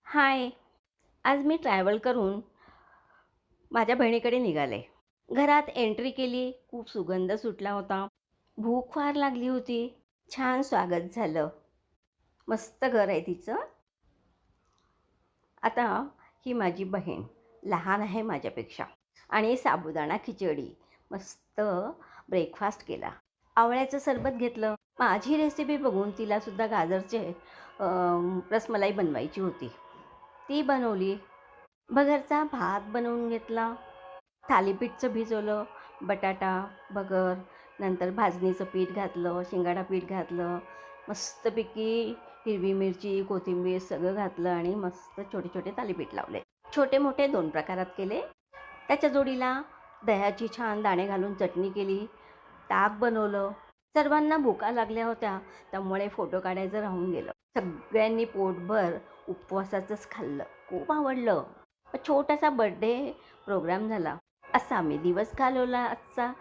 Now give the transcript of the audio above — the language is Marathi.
हाय. आज मी ट्रॅव्हल करून माझ्या बहिणीकडे निघाले. घरात एंट्री केली, खूप सुगंध सुटला होता. भूक फार लागली होती. छान स्वागत झालं. मस्त घर आहे तिचं. आता ही माझी बहीण लहान आहे माझ्यापेक्षा आणि साबुदाणा खिचडी, मस्त ब्रेकफास्ट केला. आवळ्याचं सरबत घेतलं. माझी रेसिपी बघून तिलासुद्धा गाजरचे रसमलाई बनवायची होती. ती बनवली. भगरचा भात बनवून घेतला. थालीपीठचं भिजवलं, बटाटा, भगर, नंतर भाजणीचं पीठ घातलं, शेंगाडा पीठ घातलं, मस्तपैकी हिरवी मिरची, कोथिंबीर सगळं घातलं आणि मस्त छोटे-छोटे थालीपीठ लावले. छोटे-मोठे 2 प्रकारात केले. त्याच्या जोडीला दह्याची छान दाणे घालून चटणी केली, ताक बनवलं. सर्वांना भुका लागल्या होत्या, त्यामुळे फोटो काढायचं राहून गेलं. सगळ्यांनी पोटभर उपवासाचंच खाल्लं. खूप आवडलं. छोटासा बर्थडे प्रोग्राम झाला. असा मी दिवस घालवला आजचा.